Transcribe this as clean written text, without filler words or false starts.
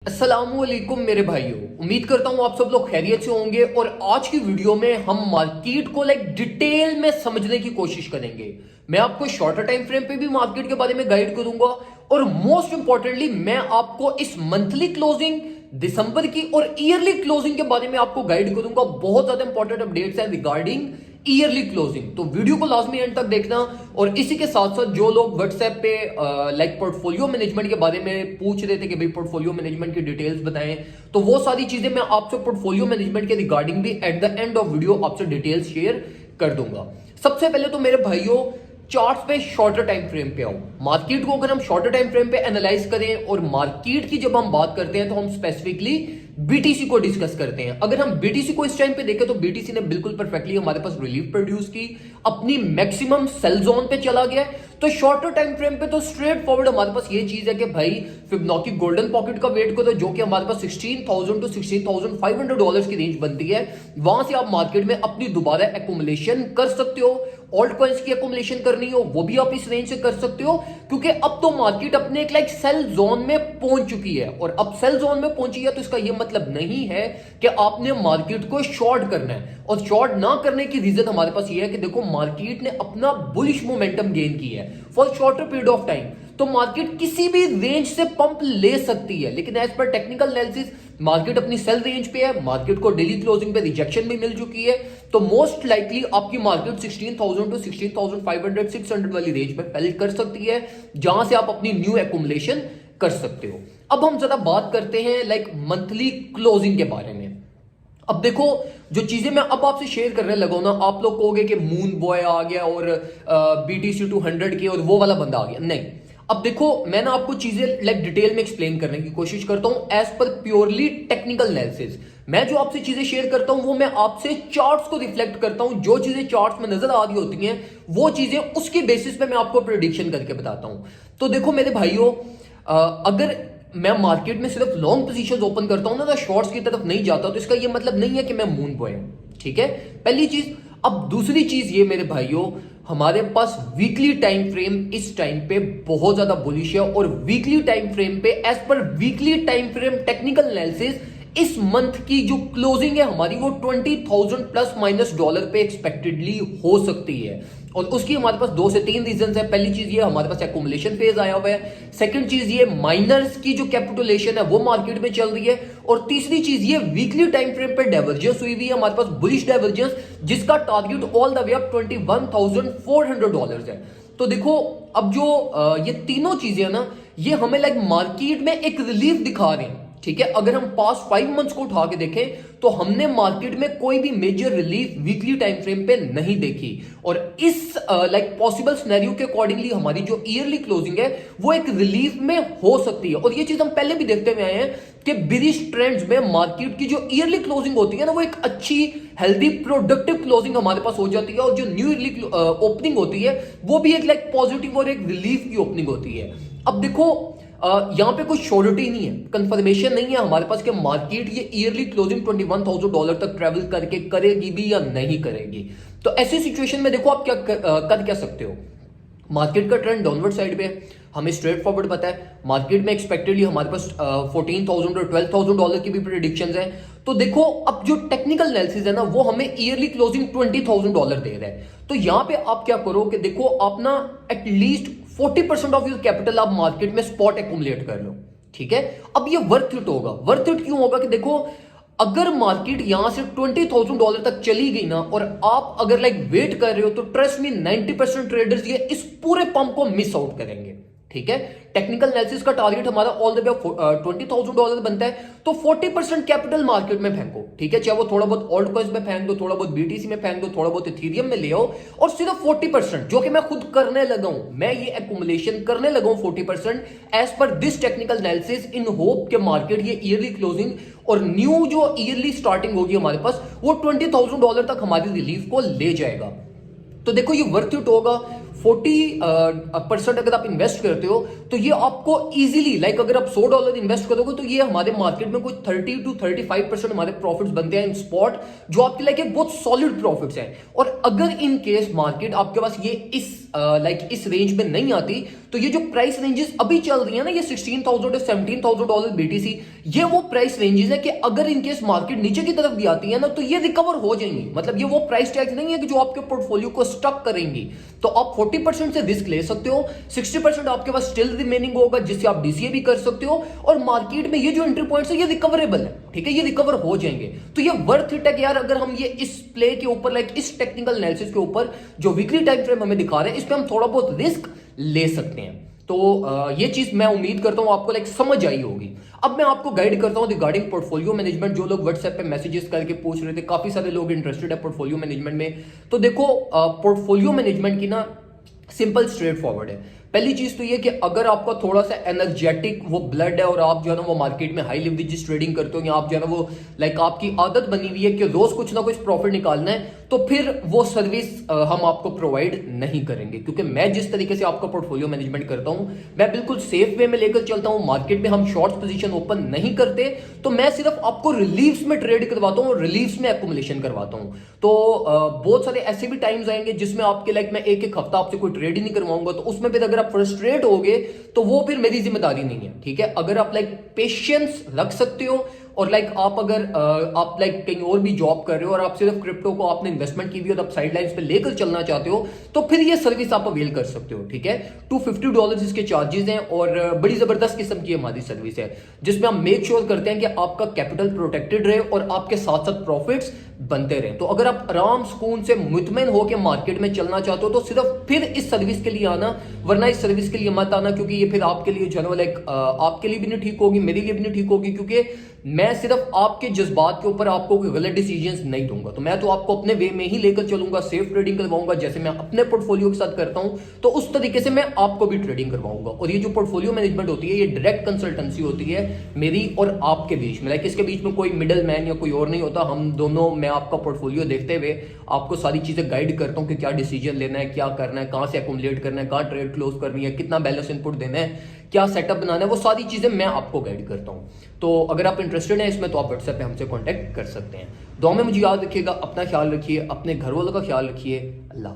अस्सलामुअलैकुम मेरे भाइयों, उम्मीद करता हूं आप सब लोग खैरियत से होंगे। और आज की वीडियो में हम मार्केट को डिटेल में समझने की कोशिश करेंगे। मैं आपको शॉर्टर टाइम फ्रेम पे भी मार्केट के बारे में गाइड करूंगा और मोस्ट इंपॉर्टेंटली मैं आपको इस मंथली क्लोजिंग, दिसंबर की और ईयरली क्लोजिंग के बारे में आपको गाइड करूंगा। बहुत ज्यादा इंपॉर्टेंट अपडेट्स हैं रिगार्डिंग ईयरली क्लोजिंग, तो वीडियो को लाजमी एंड तक देखना। और इसी के साथ साथ जो लोग व्हाट्सएप पे पोर्टफोलियो मैनेजमेंट के बारे में पूछ रहे थे कि भाई पोर्टफोलियो मैनेजमेंट की डिटेल्स बताएं, तो वो सारी चीजें मैं आपसे पोर्टफोलियो मैनेजमेंट के रिगार्डिंग भी at the end of video आपसे डिटेल्स शेयर कर दूंगा। सबसे पहले तो मेरे भाइयों, चार्ट्स पे शॉर्टर टाइम फ्रेम पे आओ। मार्केट को अगर हम शॉर्टर टाइम फ्रेम पे एनालाइज करें और मार्केट की जब हम बात करते हैं तो हम स्पेसिफिकली बीटीसी को डिस्कस करते हैं। अगर हम बीटीसी को इस टाइम पे देखें तो बीटीसी ने बिल्कुल परफेक्टली हमारे पास रिलीफ प्रोड्यूस की, अपनी मैक्सिमम सेल जोन पे चला गया। तो शॉर्टर टाइम फ्रेम पे तो स्ट्रेट फॉरवर्ड हमारे पास ये चीज है कि भाई फिबोनाची गोल्डन पॉकेट का वेट करो, जो कि हमारे पास 16,000 टू 16,500 डॉलर्स की रेंज बनती है। वहां से आप मार्केट में अपनी दोबारा एक्यूमुलेशन कर सकते हो। ऑल्ट कॉइंस की एक्यूमुलेशन करनी हो वो भी आप इस रेंज से कर सकते हो, क्योंकि अब तो मार्केट अपने एक सेल जोन में पहुंच चुकी है। और अब सेल जोन में पहुंची है तो इसका यह मतलब नहीं है कि आपने मार्केट को शॉर्ट करना है। और शॉर्ट ना करने की रीजन हमारे पास यह है कि देखो मार्केट ने अपना बुलिश मोमेंटम गेन किया है for shorter period of time. तो मार्केट किसी भी रेंज से पंप ले सकती है, लेकिन as per technical analysis market अपनी सेल रेंज पे है। मार्केट को डेली क्लोजिंग पे रिजेक्शन भी मिल चुकी है, तो मोस्ट लाइकली आपकी मार्केट 16,000 टू 16,500 600 वाली रेंज पे फेल कर सकती है, जहां से आप अपनी न्यू एक्यूमुलेशन कर सकते हो। अब हम जरा बात करते हैं मंथली क्लोजिंग के बारे में। अब देखो, जो चीजें मैं अब आपसे शेयर करने लगा हूं ना, आप लोग कहोगे कि मून बॉय आ गया और बीटीसी 200 के और वो वाला बंदा आ गया। नहीं, अब देखो मैं ना आपको चीजें डिटेल में एक्सप्लेन करने की कोशिश करता हूं as per purely technical analysis. मैं जो आपसे चीजें शेयर करता हूं वो मैं आपसे चार्ट्स को रिफ्लेक्ट करता हूं। जो चीजें चार्ट्स में नजर आ रही होती हैं वो चीजें उसकी बेसिस पे मैं आपको प्रेडिक्शन करके बताता हूं। तो देखो मेरे भाइयों, अगर मैं मार्केट में सिर्फ लॉन्ग पोजीशंस ओपन करता हूं ना, तो शॉर्ट्स की तरफ नहीं जाता, तो इसका ये मतलब नहीं है कि मैं मून बॉय हूं। ठीक है, पहली चीज। अब दूसरी चीज ये मेरे भाइयों, हमारे पास वीकली टाइम फ्रेम इस टाइम पे बहुत ज्यादा बुलिश है। और वीकली टाइम फ्रेम पे as per weekly time frame technical analysis इस मंथ की जो क्लोजिंग है हमारी वो 20,000 प्लस माइनस डॉलर पे एक्सपेक्टेडली हो सकती है। और उसकी हमारे पास 2 से 3 रीजन है। पहली चीज ये, हमारे पास एक्यूमुलेशन फेज आया हुआ है। सेकंड चीज ये, माइनर्स की जो कैपिटुलेशन है वो मार्केट में चल रही है। और तीसरी चीज ये, वीकली टाइम फ्रेम पे डाइवर्जेंस हुई हुई है हमारे पास, बुलिश डाइवर्जेंस, जिसका target all the way up $21,400 है। तो देखो, अब जो ये तीनों चीजें है ना, ये हमें मार्केट में एक रिलीफ दिखा रहे हैं। ठीक है, अगर हम पास्ट 5 मंथ्स को उठा के देखें तो हमने मार्केट में कोई भी major relief weekly time frame पे नहीं देखी। और इस पॉसिबल सिनेरियो के अकॉर्डिंगली हमारी जो ईयरली क्लोजिंग है वो एक रिलीफ में हो सकती है। और ये चीज हम पहले भी देखते हुए आए हैं कि बिरिश ट्रेंड्स में मार्केट की जो ईयरली क्लोजिंग होती है ना, वो एक अच्छी हेल्दी प्रोडक्टिव क्लोजिंग हमारे पास हो जाती है। और जो न्यू ईयरली ओपनिंग होती है वो भी एक पॉजिटिव और एक रिलीफ की ओपनिंग होती है। अब देखो, यहां पे कोई श्योरिटी नहीं है, कंफर्मेशन नहीं है हमारे पास कि मार्केट ये ईयरली क्लोजिंग $21,000 तक ट्रेवल करके करेगी भी या नहीं करेगी। तो ऐसी सिचुएशन में देखो आप क्या कर क्या सकते हो। मार्केट का ट्रेंड डाउनवर्ड साइड पे है, हमें स्ट्रेट फॉरवर्ड पता है। मार्केट में एक्सपेक्टेडली हमारे पास 14,000 और $12,000 की भी प्रेडिक्शंस हैं। तो देखो, अब जो टेक्निकल एनालिसिस है ना, वो हमें ईयरली क्लोजिंग $20,000 दे रहा है। तो यहां पे आप क्या करो कि देखो, आप ना एटलीस्ट 40% ऑफ योर कैपिटल आप मार्केट में स्पॉट एक्यूमुलेट कर लो। ठीक है, अब ये वर्थ इट होगा। वर्थ इट क्यों होगा कि देखो, अगर मार्केट यहां से $20,000 तक चली गई ना, और आप अगर वेट कर रहे हो, तो ट्रस्ट मी 90% ट्रेडर्स ये इस पूरे पंप को मिस आउट करेंगे। ठीक है, टेक्निकल एनालिसिस का टारगेट हमारा ऑल द वे $20,000 बनता है। तो 40% कैपिटल मार्केट में फेंको। ठीक है, चाहे वो थोड़ा बहुत ऑल्ट कॉइंस में फेंक दो, थोड़ा बहुत बीटीसी में फेंक दो, थोड़ा बहुत इथेरियम में ले आओ, और सिर्फ 40%, जो कि मैं खुद करने लगा हूं, मैं ये एक्यूमुलेशन करने लगा हूं 40% as per this technical analysis, in hope के मार्केट ये ईयरली क्लोजिंग और न्यू जो ईयरली स्टार्टिंग होगी हमारे पास, वो $20,000 तक हमारी रिलीफ को ले जाएगा। तो देखो, ये वर्थ इट होगा। 40% अगर आप इन्वेस्ट करते हो तो ये आपको इजीली लाइक अगर आप $100 इन्वेस्ट करोगे तो ये हमारे मार्केट में कुछ 30 to 35% हमारे प्रॉफिट्स बनते हैं इन स्पॉट, जो आपके लाइक एक बहुत सॉलिड प्रॉफिट्स हैं। और अगर इन केस मार्केट आपके पास ये इस रेंज में नहीं आती, तो ये जो प्राइस रेंजेस अभी चल रही है ना, ये $16,000 to $17,000 BTC, ये वो प्राइस रेंजेस है कि अगर इन केस मार्केट नीचे की तरफ भी आती है ना, तो ये रिकवर हो जाएंगी। मतलब ये वो प्राइस टैग नहीं है कि जो आपके पोर्टफोलियो को स्टक करेंगी। तो आप 40% से रिस्क ले सकते हो, 60% आपके पास स्टिल रिमेनिंग होगा जिससे आप DCA भी कर सकते हो। और मार्केट में ये जो एंट्री पॉइंट्स है ये रिकवरेबल है, ठीक है, ये रिकवर हो जाएंगे। तो ये वर्थ इट है कि यार अगर हम ये इस प्ले के ऊपर लाइक इस टेक्निकल एनालिसिस के ऊपर जो वीकली टाइम फ्रेम हमें दिखा रहे हैं, इस पे हम थोड़ा बहुत रिस्क ले सकते हैं। तो ये चीज मैं उम्मीद करता हूं आपको लाइक समझ आई होगी। अब मैं आपको गाइड करता हूं रिगार्डिंग पोर्टफोलियो मैनेजमेंट। जो लोग व्हाट्सएप पे मैसेजेस करके पूछ रहे थे, काफी सारे लोग इंटरेस्टेड है पोर्टफोलियो मैनेजमेंट में। तो देखो पोर्टफोलियो मैनेजमेंट की ना सिंपल स्ट्रेट फॉरवर्ड है। पहली चीज तो ये कि अगर आपका थोड़ा सा एनर्जेटिक वो ब्लड है और आप जो है ना वो मार्केट में हाई लिवरेज ट्रेडिंग करते हो, या आप जो है ना वो लाइक आपकी आदत बनी हुई है कि रोज कुछ ना कुछ प्रॉफिट निकालना है, तो फिर वो सर्विस हम आपको प्रोवाइड नहीं करेंगे। क्योंकि मैं जिस तरीके से आपका पोर्टफोलियो मैनेजमेंट करता हूं, मैं बिल्कुल सेफ वे में लेकर चलता हूं। मार्केट में हम शॉर्ट पोजीशन ओपन नहीं करते, तो मैं सिर्फ आपको रिलीव्स में ट्रेड करवाता हूं और रिलीव्स में एक्युमुलेशन करवाता हूं। तो बहुत सारे ऐसे भी टाइम्स आएंगे जिसमें आपके लाइक मैं एक हफ्ता आपसे कोई ट्रेड ही नहीं करवाऊंगा, तो उसमें फिर अगर आप फ्रस्ट्रेट होगे तो वो फिर मेरी जिम्मेदारी नहीं है, ठीक है। अगर आप लाइक पेशेंस रख सकते हो और लाइक आप अगर आप लाइक कहीं और भी जॉब कर रहे हो और आप सिर्फ क्रिप्टो को आपने इन्वेस्टमेंट की हुई और आप साइड लाइंस पे लेकर चलना चाहते हो, तो फिर ये सर्विस आप अवेल कर सकते हो, ठीक है। $250 इसके चार्जेस हैं और बड़ी जबरदस्त किस्म की हमारी सर्विस है, जिसमें हम मेक श्योर करते हैं कि आपका कैपिटल प्रोटेक्टेड रहे और आपके साथ साथ प्रॉफिट्स बनते रहे। तो अगर आप आराम सुकून से मुतमईन होकर मार्केट में चलना चाहते हो, तो सिर्फ फिर इस सर्विस के लिए आना, वरना इस सर्विस के लिए मत आना, क्योंकि ये फिर आपके लिए जो है लाइक आपके लिए भी नहीं ठीक होगी, मेरे लिए भी नहीं ठीक होगी, क्योंकि मैं सिर्फ आपके जज्बात के ऊपर आपको कोई गलत डिसीजंस नहीं दूंगा। तो मैं तो आपको अपने वे में ही लेकर चलूंगा, सेफ ट्रेडिंग करवाऊंगा, जैसे मैं अपने पोर्टफोलियो के साथ करता हूं, तो उस तरीके से मैं आपको भी ट्रेडिंग करवाऊंगा। और ये जो पोर्टफोलियो मैनेजमेंट होती है, ये डायरेक्ट कंसल्टेंसी होती है मेरी और आपके बीच में। लाइक इसके बीच में कोई मिडल मैन या कोई और नहीं होता। हम दोनों, मैं आपका पोर्टफोलियो देखते हुए आपको सारी चीजें गाइड करता हूं कि क्या डिसीजन लेना है, क्या करना है, कहां से एक्युमुलेट करना है, कहां ट्रेड क्लोज करनी है, कितना बैलेंस इनपुट देना है, क्या सेटअप बनाना है, वो सारी चीजें मैं आपको गाइड करता हूं। तो अगर आप इंटरेस्टेड हैं इसमें, तो आप व्हाट्सएप पे हमसे कांटेक्ट कर सकते हैं। दुआ में मुझे याद रखिएगा, अपना ख्याल रखिए, अपने घर वालों का ख्याल रखिए। अल्लाह।